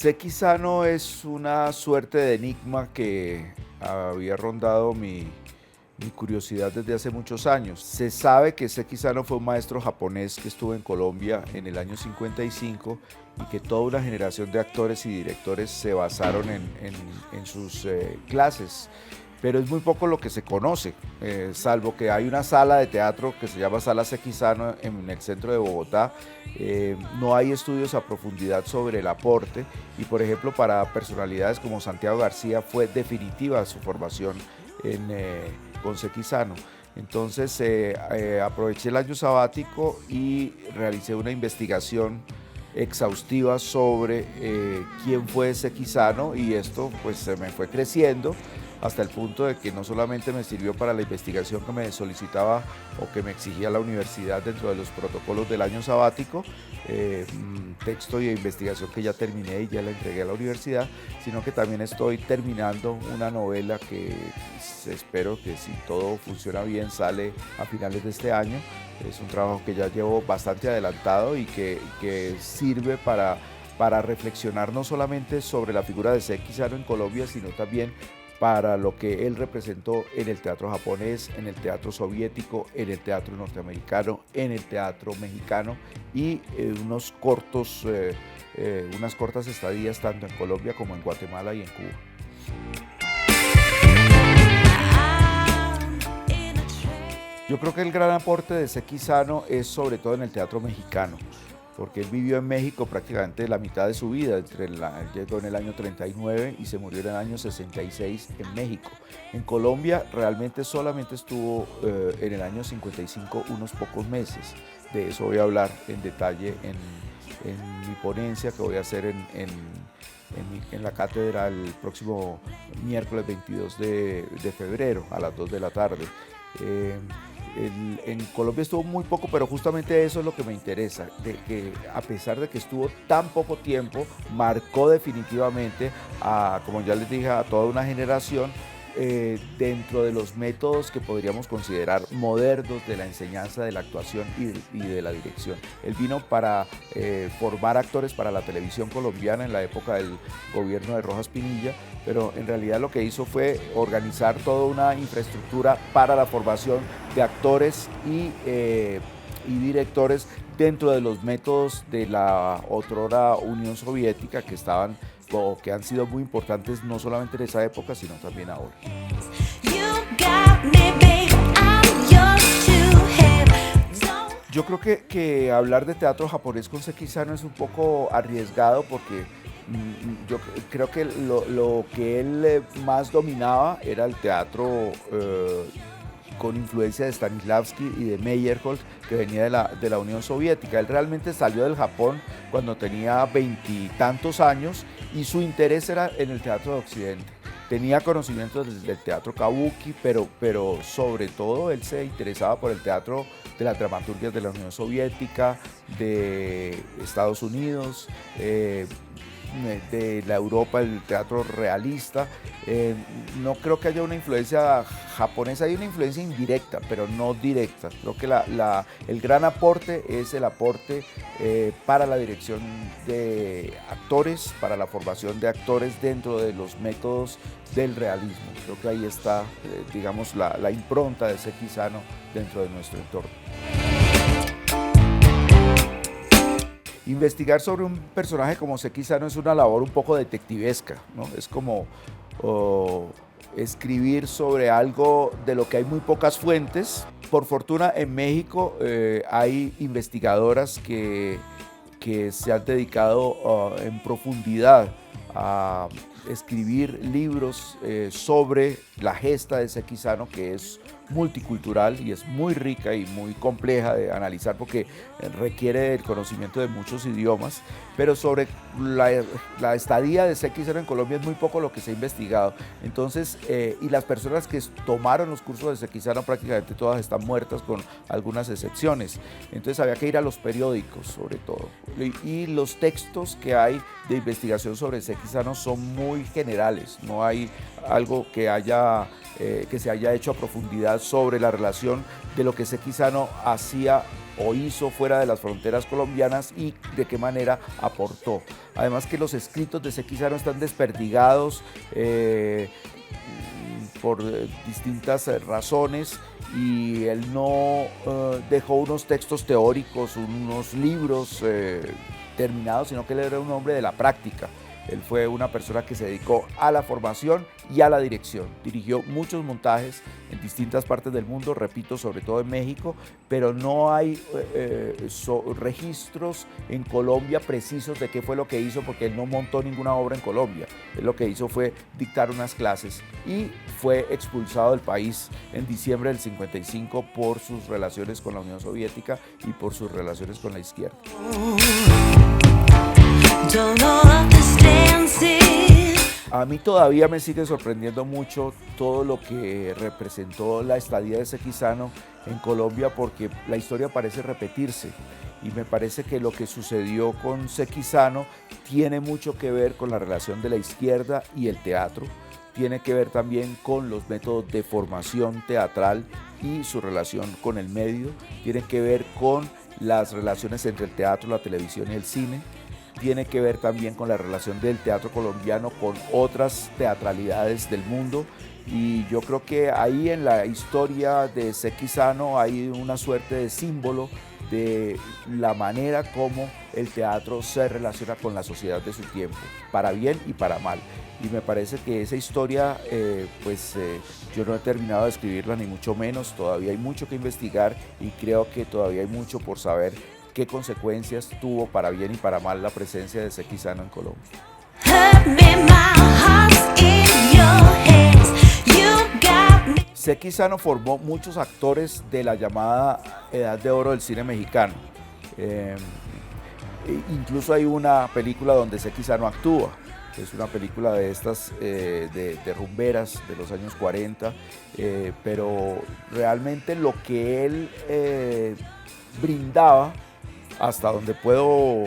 Sekizano es una suerte de enigma que había rondado mi curiosidad desde hace muchos años. Se sabe que Sekizano fue un maestro japonés que estuvo en Colombia en el año 55 y que toda una generación de actores y directores se basaron en sus clases. Pero es muy poco lo que se conoce, salvo que hay una sala de teatro que se llama Sala Sekizano en el centro de Bogotá. No hay estudios a profundidad sobre el aporte y, por ejemplo, para personalidades como Santiago García fue definitiva su formación con Sekizano. Entonces aproveché el año sabático y realicé una investigación exhaustiva sobre quién fue Sekizano, y esto pues se me fue creciendo hasta el punto de que no solamente me sirvió para la investigación que me solicitaba o que me exigía la universidad dentro de los protocolos del año sabático, texto y investigación que ya terminé y ya la entregué a la universidad, sino que también estoy terminando una novela que espero que, si todo funciona bien, sale a finales de este año. Es un trabajo que ya llevo bastante adelantado y que sirve para reflexionar no solamente sobre la figura de Sekizano en Colombia, sino también para lo que él representó en el teatro japonés, en el teatro soviético, en el teatro norteamericano, en el teatro mexicano y unas cortas estadías tanto en Colombia como en Guatemala y en Cuba. Yo creo que el gran aporte de Sekizano es sobre todo en el teatro mexicano, porque él vivió en México prácticamente la mitad de su vida. Llegó en el año 39 y se murió en el año 66 en México. En Colombia realmente solamente estuvo en el año 55 unos pocos meses. De eso voy a hablar en detalle en mi ponencia que voy a hacer en la cátedra el próximo miércoles 22 de febrero a las 2 de la tarde. En Colombia estuvo muy poco, pero justamente eso es lo que me interesa, de que a pesar de que estuvo tan poco tiempo, marcó definitivamente, como ya les dije, a toda una generación dentro de los métodos que podríamos considerar modernos de la enseñanza, de la actuación y de la dirección. Él vino para formar actores para la televisión colombiana en la época del gobierno de Rojas Pinilla, pero en realidad lo que hizo fue organizar toda una infraestructura para la formación de actores y directores dentro de los métodos de la otrora Unión Soviética, que estaban o que han sido muy importantes no solamente en esa época, sino también ahora. Yo creo que hablar de teatro japonés con Sekizano es un poco arriesgado, porque yo creo que lo que él más dominaba era el teatro con influencia de Stanislavski y de Meyerhold, que venía de la Unión Soviética. Él realmente salió del Japón cuando tenía 20 y tantos años y su interés era en el teatro de Occidente. Tenía conocimientos del teatro kabuki, pero sobre todo él se interesaba por el teatro de las dramaturgias de la Unión Soviética, de Estados Unidos, de la Europa, el teatro realista. No creo que haya una influencia japonesa, hay una influencia indirecta, pero no directa. Creo que el gran aporte es el aporte para la dirección de actores, para la formación de actores dentro de los métodos del realismo. Creo que ahí está, digamos, la impronta de Sekizano dentro de nuestro entorno. Investigar sobre un personaje como Sekizano es una labor un poco detectivesca, ¿no? Es como escribir sobre algo de lo que hay muy pocas fuentes. Por fortuna en México hay investigadoras que se han dedicado en profundidad a escribir libros sobre la gesta de Sekizano, que es multicultural y es muy rica y muy compleja de analizar porque requiere el conocimiento de muchos idiomas, pero sobre la estadía de Sekizano en Colombia es muy poco lo que se ha investigado. Entonces, y las personas que tomaron los cursos de Sekizano prácticamente todas están muertas, con algunas excepciones. Entonces había que ir a los periódicos sobre todo, y los textos que hay de investigación sobre Sekizano son muy generales, no hay algo que haya que se haya hecho a profundidad sobre la relación de lo que Sekizano hacía o hizo fuera de las fronteras colombianas y de qué manera aportó. Además que los escritos de Sekizano están desperdigados por distintas razones, y él no dejó unos textos teóricos, unos libros terminados, sino que él era un hombre de la práctica. Él fue una persona que se dedicó a la formación y a la dirección. Dirigió muchos montajes en distintas partes del mundo, repito, sobre todo en México, pero no hay registros en Colombia precisos de qué fue lo que hizo, porque él no montó ninguna obra en Colombia. Él lo que hizo fue dictar unas clases y fue expulsado del país en diciembre del 55 por sus relaciones con la Unión Soviética y por sus relaciones con la izquierda. A mí todavía me sigue sorprendiendo mucho todo lo que representó la estadía de Sekizano en Colombia, porque la historia parece repetirse, y me parece que lo que sucedió con Sekizano tiene mucho que ver con la relación de la izquierda y el teatro, tiene que ver también con los métodos de formación teatral y su relación con el medio, tiene que ver con las relaciones entre el teatro, la televisión y el cine, tiene que ver también con la relación del teatro colombiano con otras teatralidades del mundo, y yo creo que ahí en la historia de Sekizano hay una suerte de símbolo de la manera como el teatro se relaciona con la sociedad de su tiempo, para bien y para mal. Y me parece que esa historia, yo no he terminado de escribirla, ni mucho menos, todavía hay mucho que investigar, y creo que todavía hay mucho por saber qué consecuencias tuvo para bien y para mal la presencia de Sekizano en Colombia. Sekizano formó muchos actores de la llamada Edad de Oro del cine mexicano. Incluso hay una película donde Sekizano actúa. Es una película de estas de rumberas de los años 40, pero realmente lo que él brindaba, hasta donde puedo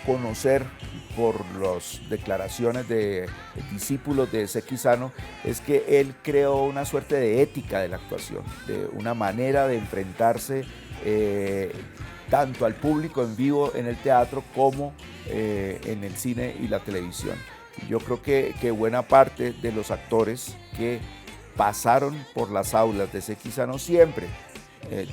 conocer por las declaraciones de discípulos de Sekizano, es que él creó una suerte de ética de la actuación, de una manera de enfrentarse tanto al público en vivo en el teatro como en el cine y la televisión. Yo creo que buena parte de los actores que pasaron por las aulas de Sekizano siempre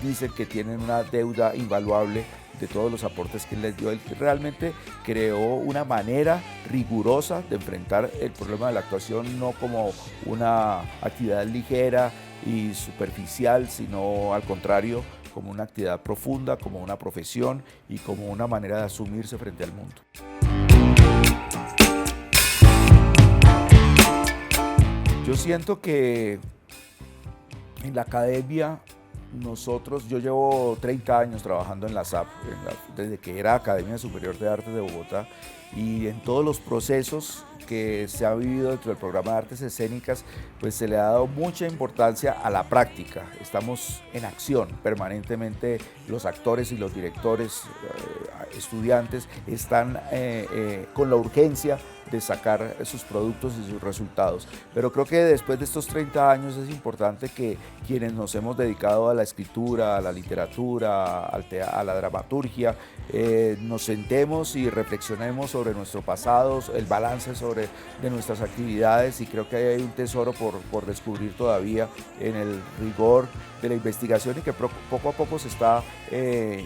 dicen que tienen una deuda invaluable de todos los aportes que les dio. Él realmente creó una manera rigurosa de enfrentar el problema de la actuación, no como una actividad ligera y superficial, sino al contrario, como una actividad profunda, como una profesión y como una manera de asumirse frente al mundo. Yo siento que en la academia yo llevo 30 años trabajando en la SAP, desde que era Academia Superior de Artes de Bogotá, y en todos los procesos que se ha vivido dentro del programa de artes escénicas, pues se le ha dado mucha importancia a la práctica. Estamos en acción permanentemente, los actores y los directores, estudiantes, están con la urgencia de sacar sus productos y sus resultados. Pero creo que después de estos 30 años es importante que quienes nos hemos dedicado a la escritura, a la literatura, a la dramaturgia, nos sentemos y reflexionemos sobre nuestro pasado, el balance de nuestras actividades, y creo que hay un tesoro por descubrir todavía en el rigor de la investigación, y que poco a poco se está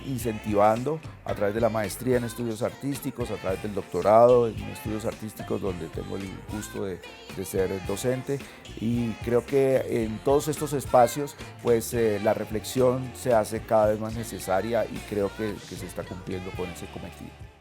incentivando a través de la maestría en estudios artísticos, a través del doctorado en estudios artísticos, donde tengo el gusto de ser docente, y creo que en todos estos espacios pues la reflexión se hace cada vez más necesaria, y creo que se está cumpliendo con ese cometido.